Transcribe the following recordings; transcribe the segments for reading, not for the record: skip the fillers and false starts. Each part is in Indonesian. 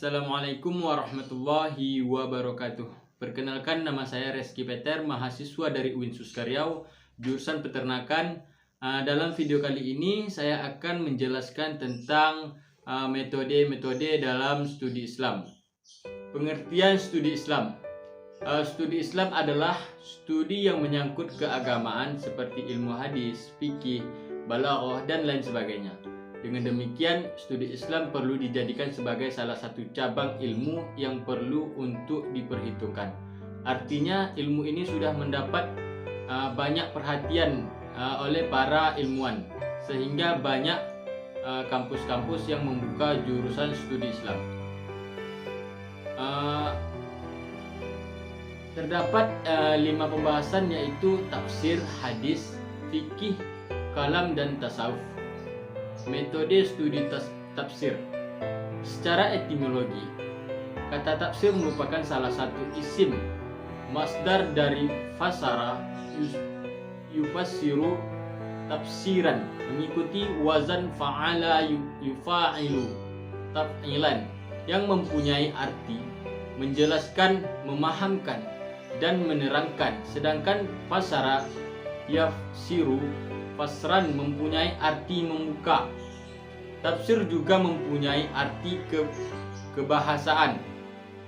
Assalamualaikum warahmatullahi wabarakatuh. Perkenalkan, nama saya Reski Peter, mahasiswa dari UIN Suska Riau, jurusan peternakan. Dalam video kali ini saya akan menjelaskan tentang metode-metode dalam studi Islam. Pengertian studi Islam. Studi Islam adalah studi yang menyangkut keagamaan seperti ilmu hadis, fikih, balaghah, dan lain sebagainya. Dengan demikian, studi Islam perlu dijadikan sebagai salah satu cabang ilmu yang perlu untuk diperhitungkan. Artinya, ilmu ini sudah mendapat banyak perhatian oleh para ilmuwan, sehingga banyak kampus-kampus yang membuka jurusan studi Islam. Terdapat 5 pembahasan, yaitu tafsir, hadis, fikih, kalam, dan tasawuf. Metode studi tafsir. Secara etimologi, kata tafsir merupakan salah satu isim masdar dari fasara yufassiru tafsiran, mengikuti wazan fa'ala yufa'ilu taf'ilan, yang mempunyai arti menjelaskan, memahamkan, dan menerangkan. Sedangkan fasara yafsiru fasran mempunyai arti membuka. Tafsir juga mempunyai arti kebahasaan.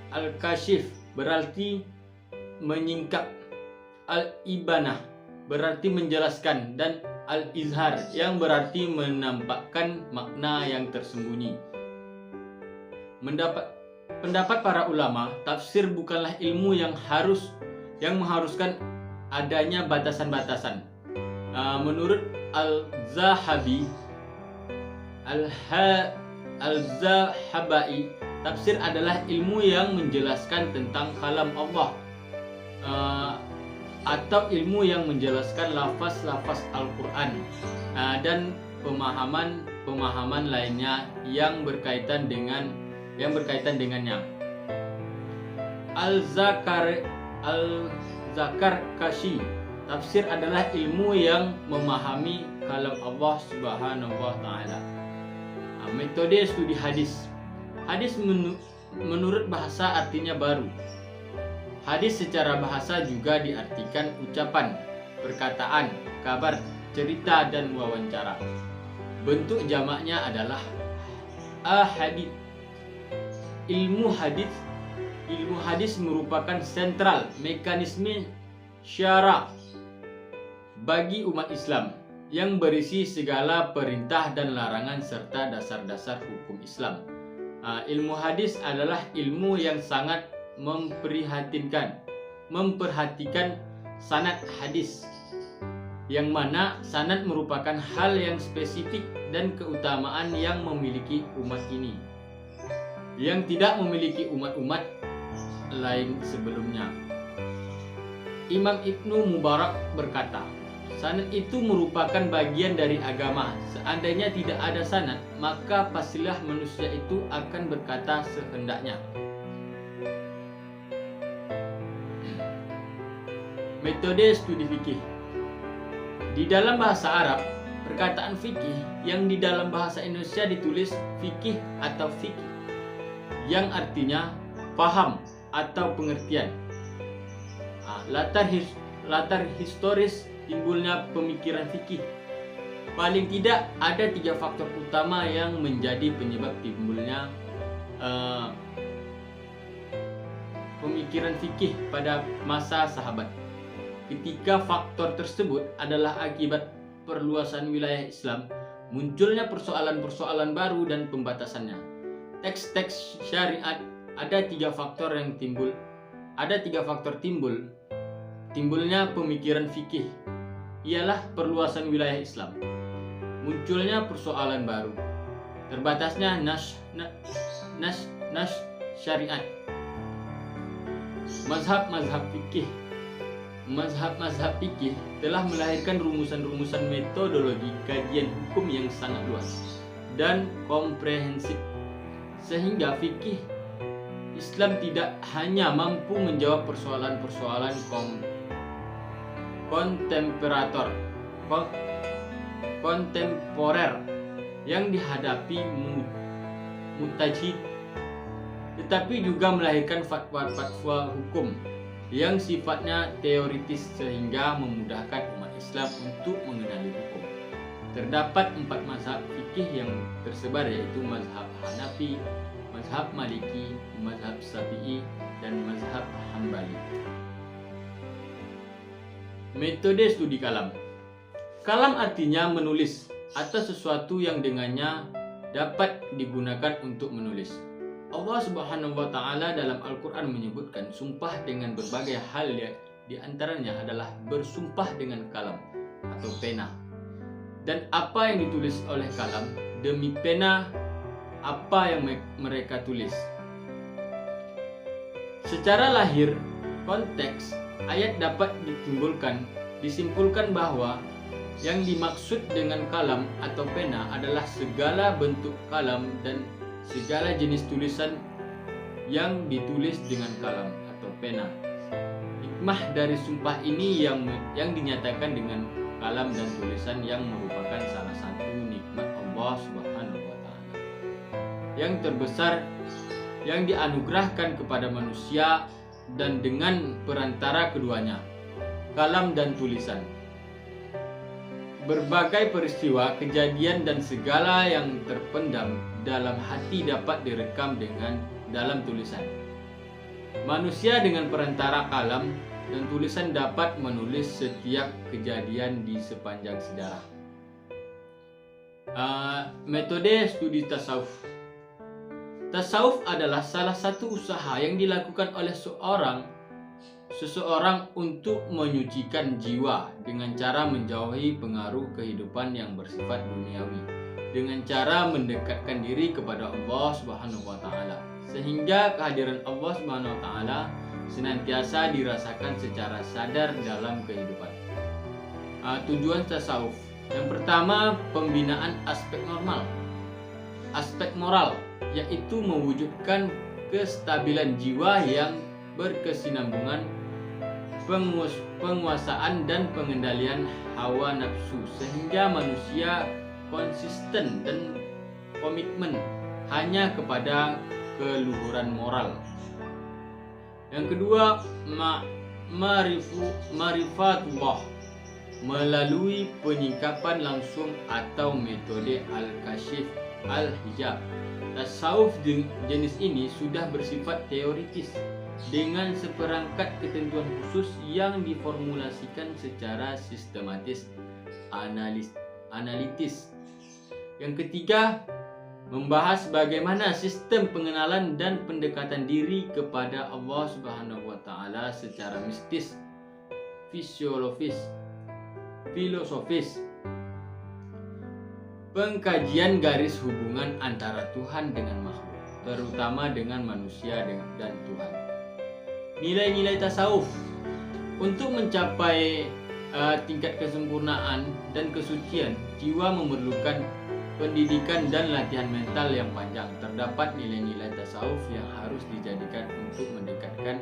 Al-Kashif berarti menyingkap. Al-Ibanah berarti menjelaskan, dan Al-Izhar yang berarti menampakkan makna yang tersembunyi. Pendapat para ulama, tafsir bukanlah ilmu yang mengharuskan adanya batasan-batasan. Menurut Al-Zahabi Al-Zahabai, tafsir adalah ilmu yang menjelaskan tentang kalam Allah, atau ilmu yang menjelaskan lafaz-lafaz Al-Quran, dan pemahaman lainnya yang berkaitan dengannya. Al-Zakarkashi, tafsir adalah ilmu yang memahami kalam Allah Subhanahu wa Ta'ala. Metode studi hadis. Hadis menurut bahasa artinya baru. Hadis secara bahasa juga diartikan ucapan, perkataan, kabar, cerita, dan wawancara. Bentuk jamaknya adalah ahadits. Ilmu hadis merupakan sentral mekanisme syara bagi umat Islam yang berisi segala perintah dan larangan serta dasar-dasar hukum Islam. Ilmu hadis adalah ilmu yang sangat memperhatikan sanad hadis, yang mana sanad merupakan hal yang spesifik dan keutamaan yang memiliki umat ini, yang tidak memiliki umat-umat lain sebelumnya. Imam Ibnu Mubarak berkata, sanad itu merupakan bagian dari agama. Seandainya tidak ada sanad, maka pastilah manusia itu akan berkata sehendaknya. Metode studi fikih. Di dalam bahasa Arab, perkataan fikih yang di dalam bahasa Indonesia ditulis fikih atau fikih, yang artinya paham atau pengertian. Latar historis timbulnya pemikiran fikih. Paling tidak ada 3 faktor utama yang menjadi penyebab timbulnya pemikiran fikih pada masa sahabat. Ketiga faktor tersebut adalah akibat perluasan wilayah Islam, munculnya persoalan-persoalan baru, dan pembatasannya. Teks-teks syariat, ada 3 faktor timbulnya pemikiran fikih, ialah perluasan wilayah Islam, munculnya persoalan baru, terbatasnya nas syariat. Mazhab fikih telah melahirkan rumusan-rumusan metodologi kajian hukum yang sangat luas dan komprehensif, sehingga fikih Islam tidak hanya mampu menjawab persoalan-persoalan kontemporer yang dihadapi mujtahid tetapi juga melahirkan fatwa-fatwa hukum yang sifatnya teoritis sehingga memudahkan umat Islam untuk mengenali hukum. Terdapat 4 mazhab fikih yang tersebar, yaitu mazhab Hanafi, mazhab Maliki, mazhab Syafi'i, dan mazhab Hambali. Metode studi kalam. Kalam artinya menulis atau sesuatu yang dengannya dapat digunakan untuk menulis. Allah Subhanahu wa Ta'ala dalam Al-Quran menyebutkan sumpah dengan berbagai hal, yang diantaranya adalah bersumpah dengan kalam atau pena. Dan apa yang ditulis oleh kalam, demi pena apa yang mereka tulis. Secara lahir, konteks ayat dapat disimpulkan bahwa yang dimaksud dengan kalam atau pena adalah segala bentuk kalam dan segala jenis tulisan yang ditulis dengan kalam atau pena. Hikmah dari sumpah ini yang dinyatakan dengan kalam dan tulisan yang merupakan salah satu nikmat Allah Subhanahu wa Ta'ala yang terbesar yang dianugerahkan kepada manusia, dan dengan perantara keduanya, kalam dan tulisan, berbagai peristiwa, kejadian, dan segala yang terpendam dalam hati dapat direkam dalam tulisan. Manusia dengan perantara kalam dan tulisan dapat menulis setiap kejadian di sepanjang sejarah. Metode studi tasawuf. Tasawuf adalah salah satu usaha yang dilakukan oleh seseorang untuk menyucikan jiwa dengan cara menjauhi pengaruh kehidupan yang bersifat duniawi, dengan cara mendekatkan diri kepada Allah Subhanahu wa Ta'ala, sehingga kehadiran Allah Subhanahu wa Ta'ala senantiasa dirasakan secara sadar dalam kehidupan. Tujuan tasawuf. Yang pertama, pembinaan aspek moral, yaitu mewujudkan kestabilan jiwa yang berkesinambungan, penguasaan dan pengendalian hawa nafsu, sehingga manusia konsisten dan komitmen hanya kepada keluhuran moral. Yang kedua, ma'rifatullah melalui penyingkapan langsung atau metode al-kashif al-hijab. Tasawuf jenis ini sudah bersifat teoritis dengan seperangkat ketentuan khusus yang diformulasikan secara sistematis analitis. Yang ketiga, membahas bagaimana sistem pengenalan dan pendekatan diri kepada Allah Subhanahu wa Ta'ala secara mistis, filosofis. Pengkajian garis hubungan antara Tuhan dengan makhluk, terutama dengan manusia dan Tuhan. Nilai-nilai tasawuf. Untuk mencapai tingkat kesempurnaan dan kesucian, jiwa memerlukan pendidikan dan latihan mental yang panjang. Terdapat nilai-nilai tasawuf yang harus dijadikan untuk mendekatkan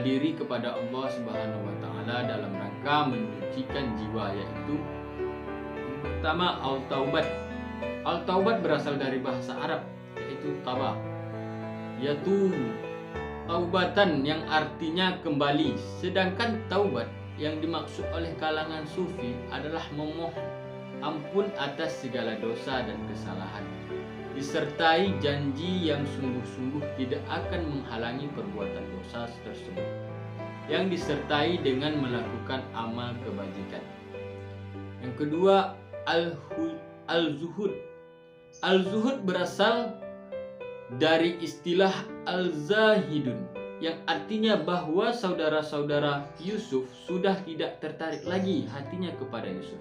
diri kepada Allah Subhanahu wa Ta'ala dalam rangka menyucikan jiwa, yaitu pertama, al-taubat. Al-taubat berasal dari bahasa Arab, yaitu taba, yaitu taubatan yang artinya kembali. Sedangkan taubat yang dimaksud oleh kalangan sufi adalah memohon ampun atas segala dosa dan kesalahan, disertai janji yang sungguh-sungguh tidak akan menghalangi perbuatan dosa tersebut, yang disertai dengan melakukan amal kebajikan. Yang kedua, al-zuhud. Al-zuhud berasal dari istilah al-zahidun, yang artinya bahwa saudara-saudara Yusuf sudah tidak tertarik lagi hatinya kepada Yusuf.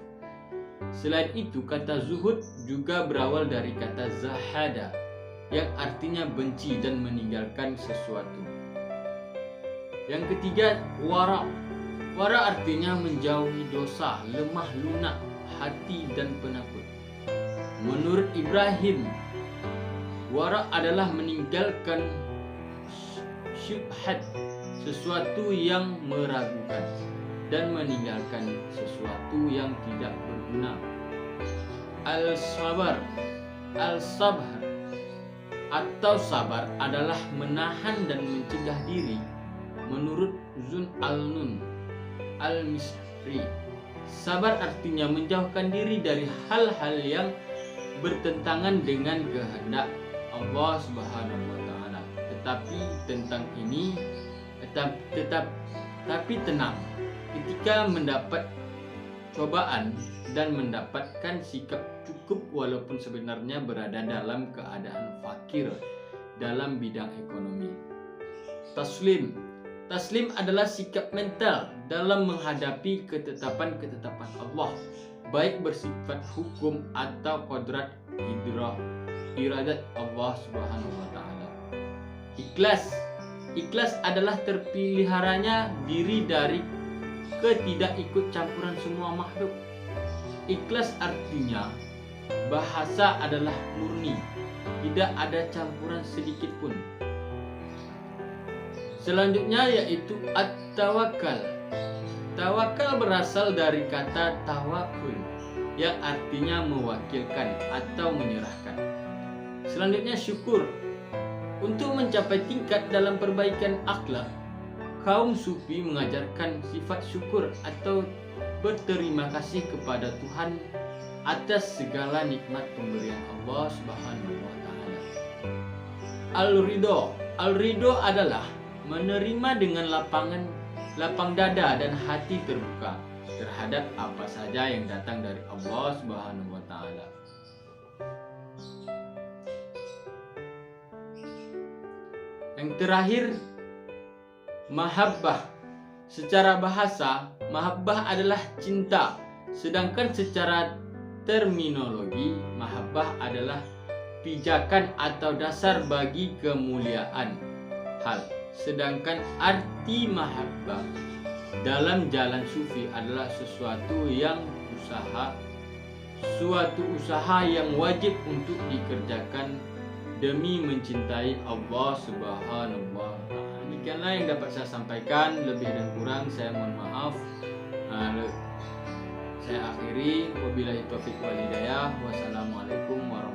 Selain itu, kata zuhud juga berawal dari kata zahada, yang artinya benci dan meninggalkan sesuatu. Yang ketiga, wara. Wara artinya menjauhi dosa, lemah lunak hati dan penakut. Menurut Ibrahim, wara adalah meninggalkan syubhat, sesuatu yang meragukan, dan meninggalkan sesuatu yang tidak berguna. Al-sabr atau sabar adalah menahan dan mencegah diri menurut Zun al-Nun al-Misri. Sabar artinya menjauhkan diri dari hal-hal yang bertentangan dengan kehendak Allah Subhanahu wa taala. Tetapi tenang, ketika mendapat cobaan dan mendapatkan sikap cukup walaupun sebenarnya berada dalam keadaan fakir dalam bidang ekonomi. Taslim adalah sikap mental dalam menghadapi ketetapan-ketetapan Allah, baik bersifat hukum atau kodrat iradat Allah Subhanahu wa taala. Ikhlas adalah terpeliharanya diri dari ketidakikut campuran semua makhluk. Ikhlas artinya bahasa adalah murni, tidak ada campuran sedikit pun. Selanjutnya yaitu at-tawakal. Tawakal berasal dari kata tawakul yang artinya mewakilkan atau menyerahkan. Selanjutnya syukur. Untuk mencapai tingkat dalam perbaikan akhlak, kaum sufi mengajarkan sifat syukur atau berterima kasih kepada Tuhan atas segala nikmat pemberian Allah Subhanahu wa taala. Al-ridho adalah menerima dengan lapang dada dan hati terbuka terhadap apa saja yang datang dari Allah Subhanahu wa taala. Yang terakhir, mahabbah. Secara bahasa, mahabbah adalah cinta, sedangkan secara terminologi, mahabbah adalah pijakan atau dasar bagi kemuliaan hal. Sedangkan arti mahabbah dalam jalan sufi adalah suatu usaha yang wajib untuk dikerjakan demi mencintai Allah Subhanahu wa taala. Demikianlah yang dapat saya sampaikan, lebih dan kurang saya mohon maaf. Saya akhiri, wabillahi taufiq wal hidayah. Wassalamualaikum warahmatullahi wabarakatuh.